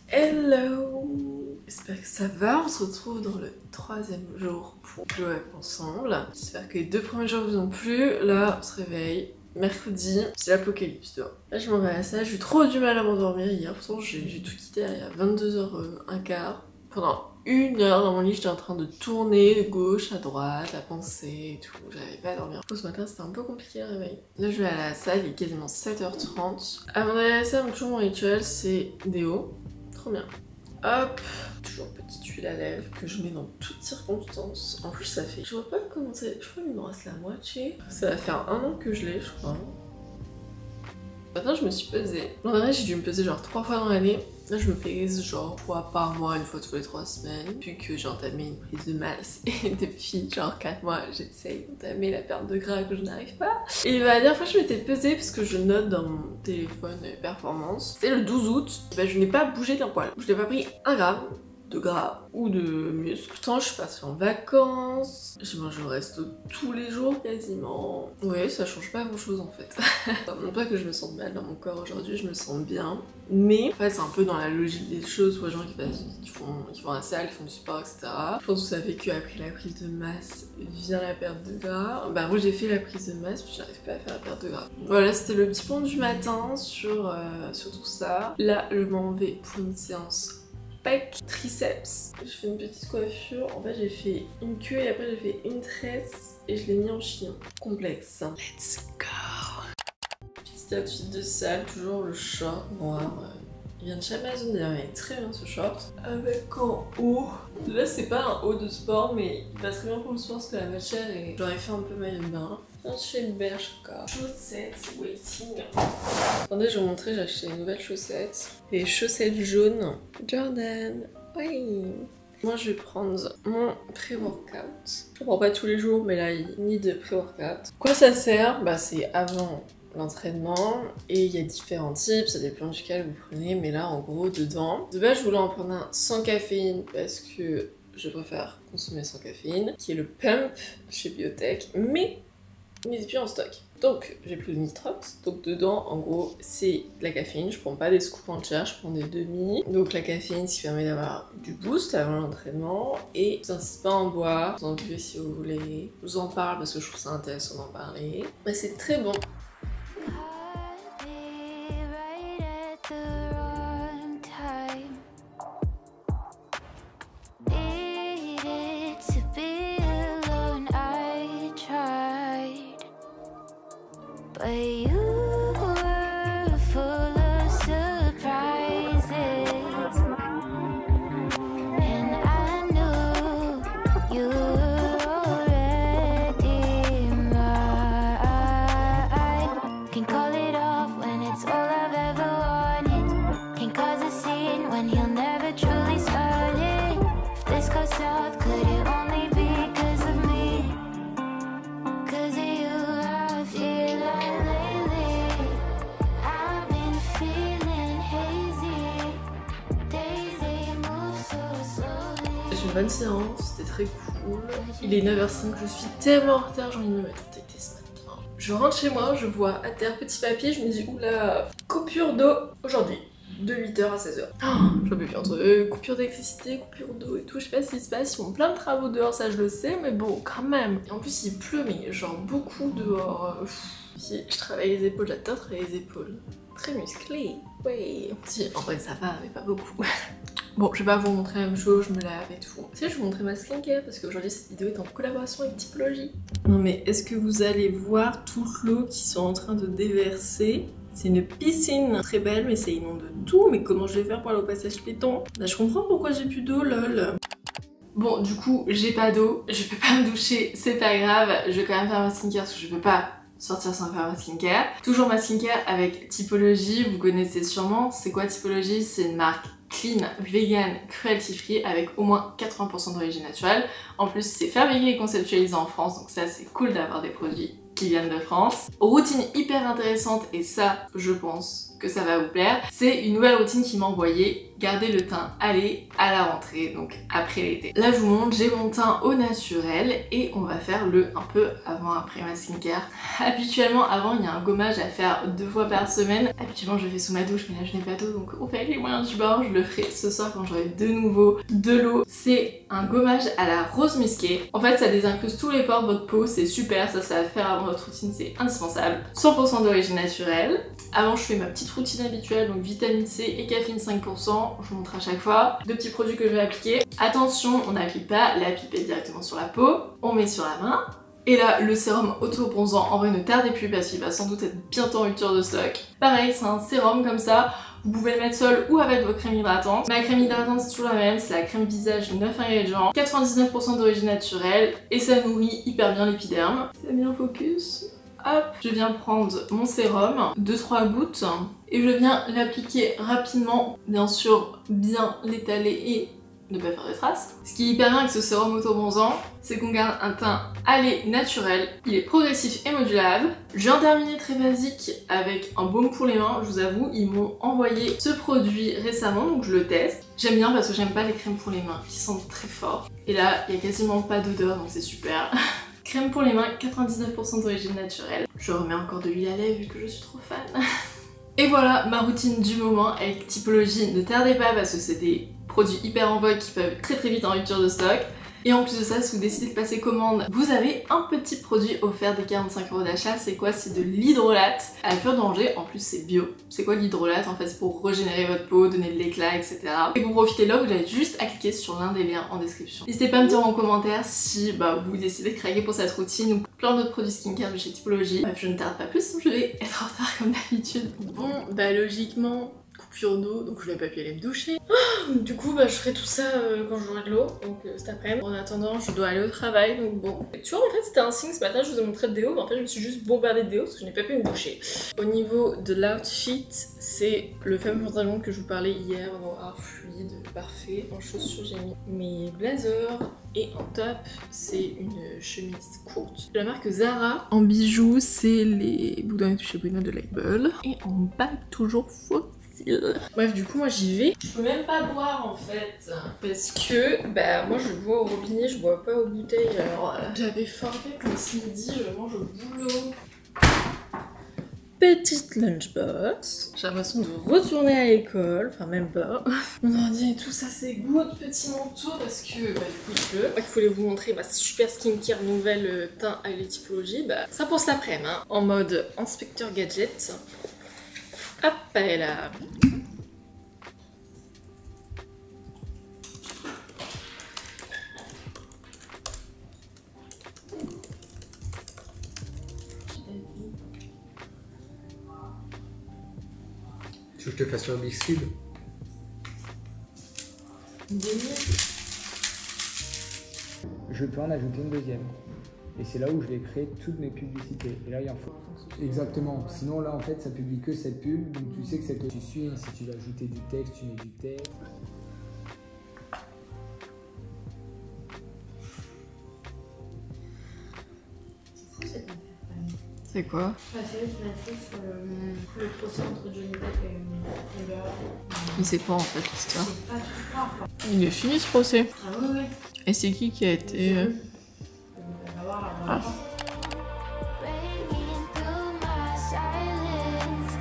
Hello! J'espère que ça va, on se retrouve dans le 3e jour pour glow up ensemble. J'espère que les 2 premiers jours vous ont plu. Là, on se réveille. Mercredi, c'est l'apocalypse dehors. Là, je m'en vais à ça, j'ai eu trop du mal à m'endormir hier. Pourtant, j'ai tout quitté à 22h15. Pendant 1 heure dans mon lit, j'étais en train de tourner de gauche à droite, à penser et tout. J'arrivais pas à dormir. Ce matin, c'était un peu compliqué le réveil. Là, je vais à la salle, il est quasiment 7h30. Avant d'aller à la salle, toujours mon rituel, c'est déo. Trop bien. Hop, toujours petite huile à lèvres que je mets dans toutes circonstances. En plus, ça fait. Je vois pas comment c'est. Je crois qu'il me reste la moitié. Ça va faire 1 an que je l'ai, je crois. Maintenant, je me suis pesée. En vrai, j'ai dû me peser genre 3 fois dans l'année. Là, je me pèse genre 1 fois par mois, 1 fois toutes les 3 semaines. Depuis que j'ai entamé une prise de masse et depuis genre 4 mois, j'essaye d'entamer la perte de gras que je n'arrive pas. Et la dernière fois, je m'étais pesée parce que je note dans mon téléphone performance. C'est le 12 août. Je n'ai pas bougé d'un poil. Je n'ai pas pris 1 gramme de gras ou de muscle. Pourtant, je suis partie en vacances, je mange au resto tous les jours quasiment. Oui, ça change pas grand chose en fait. Non pas que je me sente mal dans mon corps aujourd'hui, je me sens bien. Mais en fait, c'est un peu dans la logique des choses pour les gens qui font la salle, qui font du sport, etc. Je pense que ça fait qu'après la prise de masse vient la perte de gras. Bah, moi j'ai fait la prise de masse, puis j'arrive pas à faire la perte de gras. Voilà, c'était le petit point du matin sur tout ça. Là, je m'en vais pour une séance pec, triceps. J'ai fait une petite coiffure. En fait, j'ai fait une queue et après j'ai fait une tresse et je l'ai mis en chien. Complexe. Let's go. Petit outfit de salle, toujours le short noir. Il vient de chez Amazon d'ailleurs, il est très bien ce short. Avec en haut. Là, c'est pas un haut de sport, mais il va très bien pour le soir parce que la matière est. J'aurais fait un peu maillot de bain. Chez le Bershka. Chaussettes waiting. Attendez, je vais vous montrer, j'ai acheté une nouvelle chaussette. Les chaussettes jaunes. Jordan. Oui. Moi, je vais prendre mon pré-workout. Je prends pas tous les jours, mais là, il n'y a ni de pré-workout. Quoi ça sert? Bah, c'est avant l'entraînement et il y a différents types, ça dépend duquel vous prenez, mais là, en gros, dedans. De base, je voulais en prendre un sans caféine parce que je préfère consommer sans caféine, qui est le Pump chez Biotech, mais il n'est plus en stock. Donc j'ai plus de nitrox, donc dedans en gros c'est de la caféine, je prends pas des scoops entières, je prends des demi. Donc la caféine ce qui permet d'avoir du boost avant l'entraînement et je vous incite pas à en boire, vous en buvez si vous voulez. Je vous en parle parce que je trouve ça intéressant d'en parler. Mais c'est très bon. But you were full of surprises, and I knew you were already mine. Can call it off when it's all I've ever wanted. Can cause a scene when he'll never truly start it. If this goes south, could it only be because of me? Cause of you, I feel like J'ai une bonne séance, c'était très cool. Il est 9h05, je suis tellement en retard, j'ai envie de me mettre en tété ce matin. Je rentre chez moi, je vois à terre petit papier, je me dis oula, coupure d'eau aujourd'hui. De 8h à 16h. Oh, j'en peux plus entre coupure d'électricité, coupure d'eau et tout. Je sais pas ce qui se passe, ils font plein de travaux dehors, ça je le sais, mais bon, quand même. Et en plus, il pleut, mais genre beaucoup dehors. Je travaille les épaules, j'adore travailler les épaules. Très musclé. Ouais. Si, en vrai, ça va, mais pas beaucoup. Bon, je vais pas vous montrer la même chose, je me lave et tout. Tu sais, je vais vous montrer ma skincare parce qu'aujourd'hui cette vidéo est en collaboration avec Typologie. Non mais est-ce que vous allez voir toute l'eau qui sont en train de déverser? C'est une piscine très belle, mais c'est inonde de tout. Mais comment je vais faire pour aller au passage piéton? Là, je comprends pourquoi j'ai plus d'eau, lol. Bon, du coup, j'ai pas d'eau, je peux pas me doucher, c'est pas grave. Je vais quand même faire ma skincare parce que je peux pas sortir sans faire ma skincare. Toujours ma skincare avec Typologie, vous connaissez sûrement. C'est quoi Typologie? C'est une marque clean, vegan, cruelty free avec au moins 80% d'origine naturelle. En plus, c'est fabriqué et conceptualisé en France, donc ça c'est cool d'avoir des produits qui viennent de France. Routine hyper intéressante et ça, je pense que ça va vous plaire. C'est une nouvelle routine qui m'a envoyée garder le teint allé à la rentrée, donc après l'été. Là je vous montre, j'ai mon teint au naturel et on va faire le un peu avant-après ma skincare. Habituellement avant il y a un gommage à faire 2 fois par semaine. Habituellement je le fais sous ma douche mais là je n'ai pas d'eau donc au fait les moyens du bord je le ferai ce soir quand j'aurai de nouveau de l'eau. C'est un gommage à la rose musquée. En fait ça désincruste tous les pores de votre peau, c'est super, ça à faire avant votre routine, c'est indispensable. 100% d'origine naturelle. Avant je fais ma petite routine habituelle, donc vitamine C et caféine 5%, je vous montre à chaque fois. 2 petits produits que je vais appliquer. Attention, on n'applique pas la pipette directement sur la peau, on met sur la main. Et là, le sérum auto-bronzant, en vrai ne tardez plus parce qu'il va sans doute être bientôt en rupture de stock. Pareil, c'est un sérum comme ça, vous pouvez le mettre seul ou avec votre crème hydratante. Ma crème hydratante c'est toujours la même, c'est la crème visage 9 ingrédients, 99% d'origine naturelle et ça nourrit hyper bien l'épiderme. C'est bien focus. Hop, je viens prendre mon sérum, 2-3 gouttes, et je viens l'appliquer rapidement, bien sûr bien l'étaler et ne pas faire de traces. Ce qui est hyper bien avec ce sérum auto-bronzant, c'est qu'on garde un teint allé naturel, il est progressif et modulable. Je viens terminer très basique avec un baume pour les mains, je vous avoue, ils m'ont envoyé ce produit récemment, donc je le teste. J'aime bien parce que j'aime pas les crèmes pour les mains qui sentent très fort. Et là, il y a quasiment pas d'odeur, donc c'est super. Crème pour les mains, 99% d'origine naturelle. Je remets encore de l'huile à lèvres vu que je suis trop fan. Et voilà ma routine du moment avec Typologie. Ne tardez pas parce que c'est des produits hyper en vogue qui peuvent très vite en rupture de stock. Et en plus de ça, si vous décidez de passer commande, vous avez un petit produit offert des 45 € d'achat. C'est quoi? C'est de l'hydrolate à la fleur d'oranger. En plus, c'est bio. C'est quoi l'hydrolate? En fait, c'est pour régénérer votre peau, donner de l'éclat, etc. Et pour profiter de l'offre, vous avez juste à cliquer sur l'un des liens en description. N'hésitez pas à me dire en commentaire si vous décidez de craquer pour cette routine ou plein d'autres produits skincare de chez Typologie. Bref, je ne tarde pas plus, je vais être en retard comme d'habitude. Bon, logiquement, coupure d'eau, donc je vais pas pu aller me doucher. Du coup, je ferai tout ça quand j'aurai de l'eau, donc cet après-midi. En attendant, je dois aller au travail, donc bon. Tu vois, en fait, c'était un signe ce matin, je vous ai montré de déo, mais en fait, je me suis juste bombardée de déo parce que je n'ai pas pu me doucher. Au niveau de l'outfit, c'est le fameux pantalon que je vous parlais hier, noir, fluide, parfait. En chaussures, j'ai mis mes blazers. Et en top, c'est une chemise courte de la marque Zara. En bijoux, c'est les boudins chez Bruno de Label. Et en bague, toujours fossile. Bref, du coup, moi j'y vais. Je peux même pas boire en fait. Parce que, moi je bois au robinet, je bois pas aux bouteilles. Alors, j'avais formé comme ce midi, je mange au boulot. Petite lunchbox. J'ai l'impression de retourner à l'école, enfin même pas. Mon ordi et tout ça c'est good, petit manteau parce que du coup il pleut. Je voulais vous montrer ma super skincare nouvelle teint avec les Typologies. Ça pour cet après-midi, hein, en mode inspecteur gadget. Hop là. Tu veux que je te fasse un Big Cube? Je peux en ajouter une deuxième. Et c'est là où je vais créer toutes mes publicités. Et là, il en faut. Exactement. Sinon, là, en fait, ça publie que cette pub. Donc, tu sais que cette tu suis. Si tu veux ajouter du texte, tu mets du texte. C'est quoi? La série de Netflix sur le procès entre Johnny Depp et Amber. Mais c'est quoi en fait l'histoire? C'est pas tout clair. Il est fini ce procès. Ah oui, oui. Et c'est qui a été... Ah. Breaking through my silence.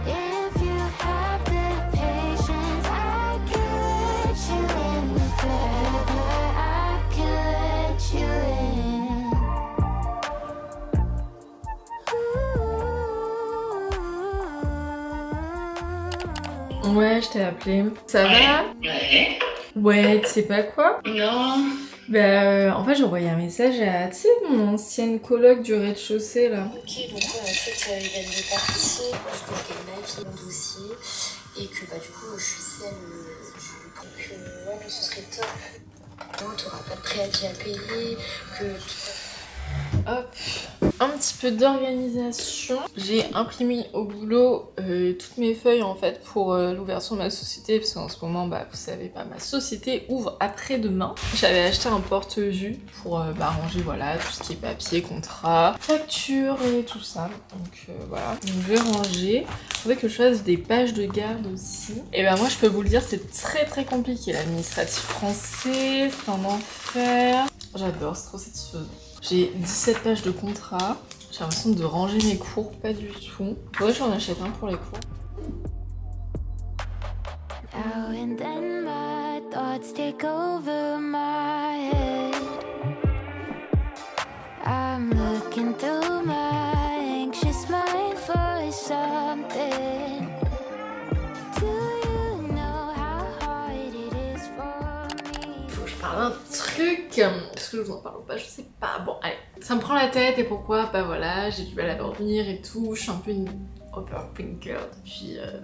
If you have the patience, I can let you in forever. I can let you in. Ouais, je t'ai appelé. Ça va? Ouais. Ouais, tu sais pas quoi? Non. En fait, j'ai envoyé un message à, tu sais, mon ancienne coloc du rez-de-chaussée, là. Ok, donc en fait, il y a une partie parce que je gagne ma vie, mon dossier, et que du coup, je suis seule. Donc, ce serait top. Non, tu n'auras pas de préavis à payer, que tout. Hop. Un petit peu d'organisation. J'ai imprimé au boulot toutes mes feuilles en fait pour l'ouverture de ma société parce qu'en ce moment, bah, vous savez pas, ma société ouvre après-demain. J'avais acheté un porte-vue pour ranger voilà, tout ce qui est papier, contrat, facture et tout ça. Donc voilà, donc, je vais ranger. Il faudrait que je fasse des pages de garde aussi. Et ben moi je peux vous le dire, c'est très compliqué l'administratif français, c'est un enfer. J'adore, c'est trop satisfaisant. J'ai 17 pages de contrat. J'ai l'impression de ranger mes cours, pas du tout. Faudrait que j'en achète un pour les cours. Now and then my thoughts take over my head. I'm looking through my anxious mind for something. Do you know how hard it is for me? Faut que je parle d'un truc. Est-ce que je vous en parle pas? Je sais pas. Bon, allez. Ça me prend la tête et pourquoi? Bah voilà, j'ai du mal à dormir et tout. Je suis un peu une overthinker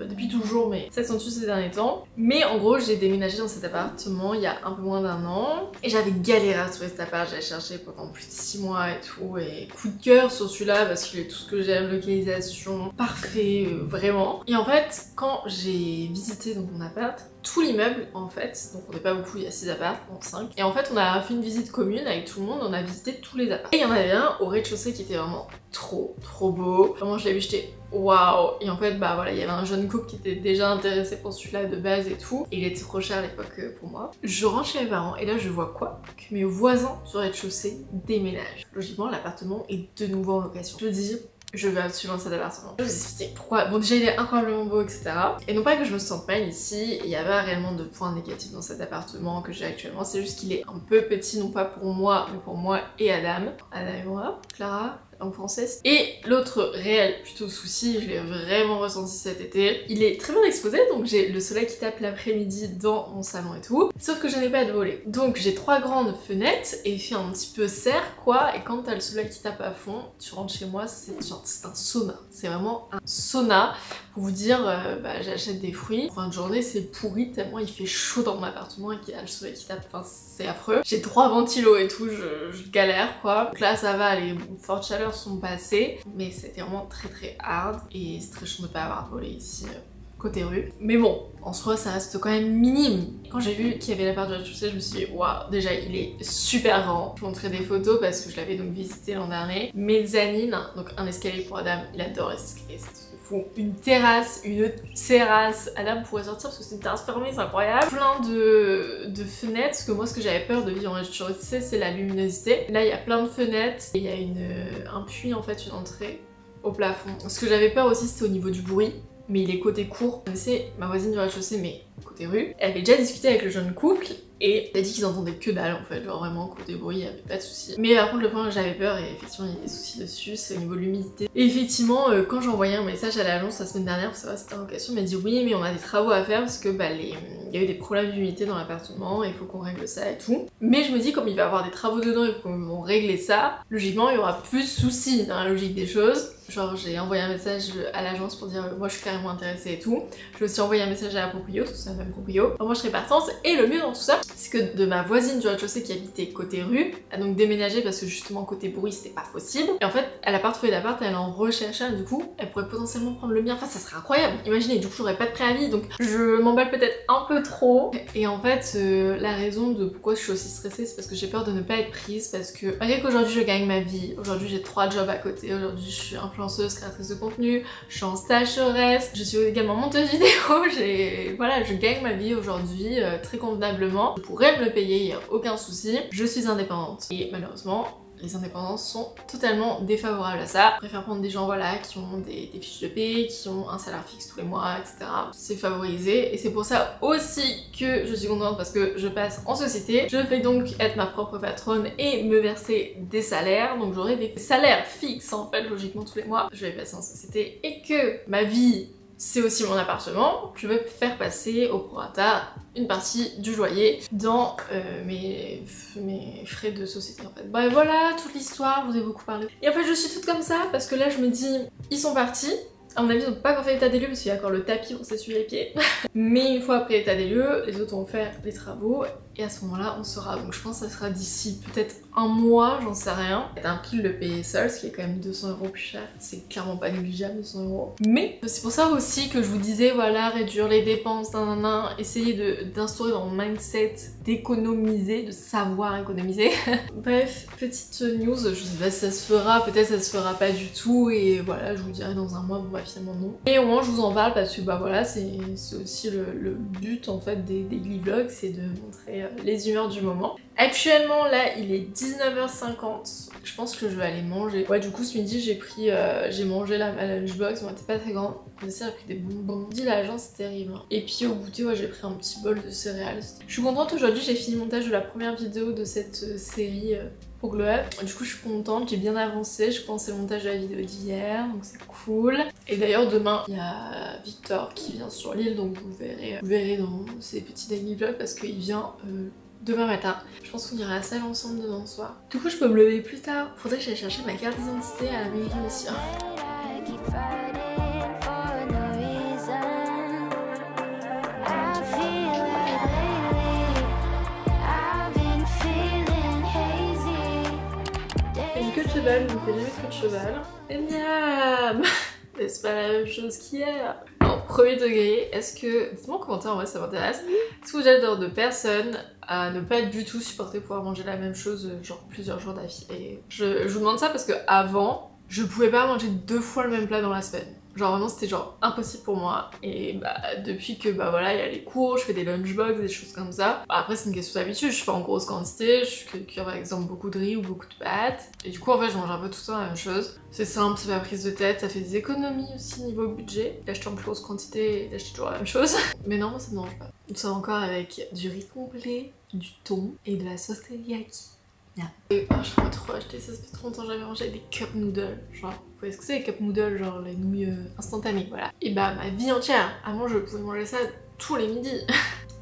depuis toujours, mais ça s'accentue ces derniers temps. Mais en gros, j'ai déménagé dans cet appartement il y a un peu moins d'1 an. Et j'avais galéré à trouver cet appart. J'avais cherché pendant plus de 6 mois et tout. Et coup de cœur sur celui-là parce qu'il est tout ce que j'aime, localisation, parfait, vraiment. Et en fait, quand j'ai visité donc mon appart, tout l'immeuble en fait, donc on n'est pas beaucoup, il y a 6 apparts, donc 5. Et en fait on a fait une visite commune avec tout le monde, on a visité tous les apparts. Et il y en avait un au rez-de-chaussée qui était vraiment trop beau. Vraiment je l'ai vu, j'étais waouh. Et en fait bah voilà, il y avait un jeune couple qui était déjà intéressé pour celui-là de base et tout. Et il était trop cher à l'époque pour moi. Je rentre chez mes parents et là je vois quoi? Que mes voisins sur rez-de-chaussée déménagent. Logiquement l'appartement est de nouveau en location. Je me dis, je veux absolument cet appartement. Je vous explique pourquoi. Bon déjà il est incroyablement beau, etc. Et non pas que je me sente mal ici, il y a pas réellement de points négatifs dans cet appartement que j'ai actuellement, c'est juste qu'il est un peu petit, non pas pour moi, mais pour moi et Adam. Adam et moi, Clara, langue française. Et l'autre réel plutôt souci, je l'ai vraiment ressenti cet été, il est très bien exposé, donc j'ai le soleil qui tape l'après-midi dans mon salon et tout, sauf que je n'ai pas de volet. Donc j'ai 3 grandes fenêtres et il fait un petit peu serre quoi, et quand t'as le soleil qui tape à fond, tu rentres chez moi, c'est un sauna. C'est vraiment un sauna. Pour vous dire, j'achète des fruits, en fin de journée c'est pourri tellement il fait chaud dans mon appartement et qu'il y a le soleil qui tape, enfin c'est affreux. J'ai 3 ventilos et tout, je galère quoi. Donc là ça va, les fortes chaleurs sont passées, mais c'était vraiment très hard et c'est très chiant de pas avoir de volet ici côté rue. Mais bon, en soi ça reste quand même minime. Quand j'ai vu qu'il y avait l'appart du rez-de-chaussée, je me suis dit waouh, déjà il est super grand. Je vous montrerai des photos parce que je l'avais donc visité l'an dernier. Mezzanine, donc un escalier pour Adam, il adore les escaliers, c'est tout. Une terrasse, Adam pourrait sortir parce que c'est une terrasse fermée, c'est incroyable. Plein de fenêtres, parce que moi ce que j'avais peur de vivre en rez-de-chaussée c'est la luminosité. Là il y a plein de fenêtres et il y a un puits en fait, une entrée au plafond. Ce que j'avais peur aussi c'était au niveau du bruit, mais il est côté cour. Vous connaissez ma voisine du rez-de-chaussée mais côté rue. Elle avait déjà discuté avec le jeune couple et elle a dit qu'ils entendaient que dalle en fait, genre vraiment côté bruit, il n'y avait pas de soucis. Mais par contre le point que j'avais peur, et effectivement il y a des soucis dessus, c'est au niveau de l'humidité. Et effectivement quand j'ai envoyé un message à l'agence la semaine dernière pour savoir si c'était en location, elle m'a dit oui mais on a des travaux à faire parce que il y a eu des problèmes d'humidité dans l'appartement et il faut qu'on règle ça et tout. Mais je me dis comme il va y avoir des travaux dedans et qu'on va régler ça, logiquement il y aura plus de soucis dans la logique des choses. Genre j'ai envoyé un message à l'agence pour dire moi je suis carrément intéressée et tout. Je vais aussi envoyer un message à la proprio, parce que c'est la même proprio. Alors, moi je serais partante et le mieux dans tout ça, c'est que de ma voisine du rez-de-chaussée qui habitait côté rue, a donc déménagé parce que justement côté bruit c'était pas possible. Et en fait elle a pas trouvé d'appart, elle en recherchait et du coup elle pourrait potentiellement prendre le mien. Enfin ça serait incroyable, imaginez, du coup j'aurais pas de préavis donc je m'emballe peut-être un peu trop. Et en fait la raison de pourquoi je suis aussi stressée c'est parce que j'ai peur de ne pas être prise, parce que malgré qu'aujourd'hui je gagne ma vie, aujourd'hui j'ai 3 jobs à côté, aujourd'hui je suis influenceuse, créatrice de contenu, je suis en stageresse, je suis également monteuse vidéo, voilà, je gagne ma vie aujourd'hui très convenablement, je pourrais me le payer, il n'y a aucun souci, je suis indépendante et malheureusement les indépendants sont totalement défavorables à ça. Je préfère prendre des gens voilà, qui ont des fiches de paie, qui ont un salaire fixe tous les mois, etc. C'est favorisé et c'est pour ça aussi que je suis contente parce que je passe en société. Je vais donc être ma propre patronne et me verser des salaires. Donc j'aurai des salaires fixes en fait logiquement tous les mois. Je vais passer en société et que ma vie c'est aussi mon appartement, je vais faire passer au prorata une partie du loyer dans mes frais de société en fait. Bref voilà toute l'histoire, je vous ai beaucoup parlé. Et en fait je suis toute comme ça parce que là je me dis ils sont partis, À mon avis, ils n'ont pas encore fait l'état des lieux parce qu'il y a encore le tapis pour s'essuyer les pieds. Mais une fois après l'état des lieux, les autres vont faire les travaux et à ce moment-là, on saura. Donc je pense que ça sera d'ici peut-être un mois, j'en sais rien. C'est un prix de le payer seul, ce qui est quand même 200 € plus cher. C'est clairement pas négligeable, 200 €. Mais c'est pour ça aussi que je vous disais, voilà, réduire les dépenses, essayer d'instaurer dans mon mindset d'économiser, de savoir économiser. Bref, petite news, je sais pas si ça se fera, peut-être ça se fera pas du tout et voilà, je vous dirai dans un mois, bon bah finalement non. Et au moins je vous en parle parce que bah voilà, c'est aussi le but en fait des daily vlogs, c'est de montrer les humeurs du moment. Actuellement là il est 19h50, je pense que je vais aller manger. Ouais du coup ce midi j'ai mangé ma lunchbox, bon elle était pas très grande, mais ça j'ai pris des bonbons. Dis l'agence c'est terrible. Hein. Et puis au goûter ouais, j'ai pris un petit bol de céréales. Je suis contente aujourd'hui, j'ai fini le montage de la première vidéo de cette série pour Glow Up. Du coup je suis contente, j'ai bien avancé, je commençais le montage de la vidéo d'hier, donc c'est cool. Et d'ailleurs demain il y a Victor qui vient sur l'île, donc vous verrez dans ces petits daily vlogs parce qu'il vient demain matin. Je pense qu'on ira à la salle ensemble demain soir. Du coup je peux me lever plus tard. Faudrait que j'aille chercher ma carte d'identité à la mairie aussi. Je ne fais jamais de queue de cheval. Et miam. Mais c'est pas la même chose qu'hier. Alors, premier degré, est-ce que... Dites-moi en commentaire, en vrai ça m'intéresse. Est-ce que vous êtes le genre de personne à ne pas du tout supporter pouvoir manger la même chose genre plusieurs jours d'affilée? Je vous demande ça parce que avant, je pouvais pas manger 2 fois le même plat dans la semaine. Genre vraiment c'était genre impossible pour moi et bah depuis que bah voilà il y a les cours, je fais des lunchbox, des choses comme ça. Bah, après c'est une question d'habitude, je fais en grosse quantité, je cuire par exemple beaucoup de riz ou beaucoup de pâtes. Et du coup en fait je mange un peu tout le temps la même chose. C'est simple, c'est pas prise de tête, ça fait des économies aussi niveau budget. D'acheter en plus grosse quantité et d'acheter toujours la même chose. Mais non moi ça me mange pas. Nous sommes encore avec du riz complet, du thon et de la sauce teriyaki. Yeah. Et oh, j'aimerais trop acheter ça, ça fait trop longtemps que j'avais mangé des cup noodles. Genre, vous voyez ce que c'est les cup noodles, genre les nouilles instantanées, voilà. Et bah ma vie entière, avant je pouvais manger ça tous les midis.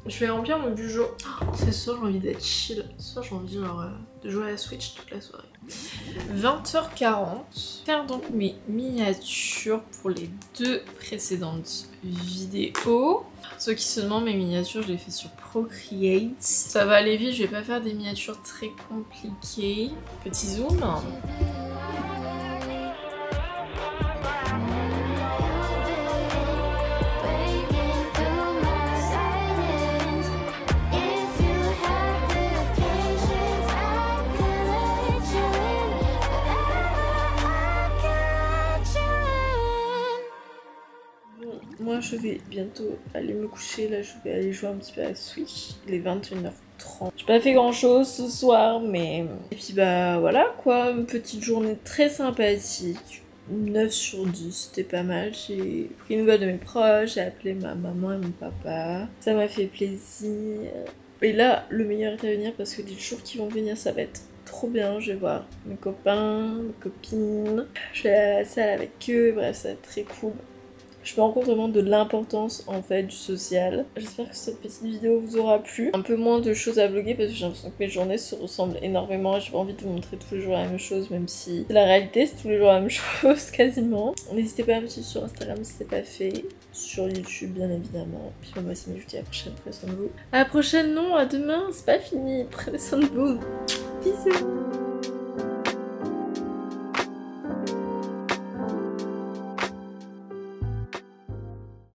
Je vais remplir mon bujo. Oh, ce soir j'ai envie d'être chill. Ce soir j'ai envie genre de jouer à la Switch toute la soirée. 20h40. Faire donc mes miniatures pour les 2 précédentes vidéos. Ceux qui se demandent, mes miniatures je les fais sur Procreate. Ça va aller vite, je vais pas faire des miniatures très compliquées. Petit zoom. Moi je vais bientôt aller me coucher, là je vais aller jouer un petit peu à la Switch, il est 21h30. J'ai pas fait grand chose ce soir mais... Et puis bah voilà quoi, une petite journée très sympathique, 9 sur 10, c'était pas mal. J'ai pris une nouvelle de mes proches, j'ai appelé ma maman et mon papa, ça m'a fait plaisir. Et là le meilleur est à venir parce que les jours qui vont venir ça va être trop bien, je vais voir mes copains, mes copines, je vais aller à la salle avec eux, bref ça va être très cool. Je me rends compte vraiment de l'importance en fait du social. J'espère que cette petite vidéo vous aura plu. Un peu moins de choses à vlogger parce que j'ai l'impression que mes journées se ressemblent énormément. J'ai pas envie de vous montrer tous les jours la même chose, même si c'est la réalité, c'est tous les jours la même chose quasiment. N'hésitez pas à me suivre sur Instagram si c'est pas fait. Sur YouTube bien évidemment. Puis moi c'est mes à la prochaine, prenez soin de vous. À la prochaine non, à demain, c'est pas fini. Prenez soin de vous. Bisous.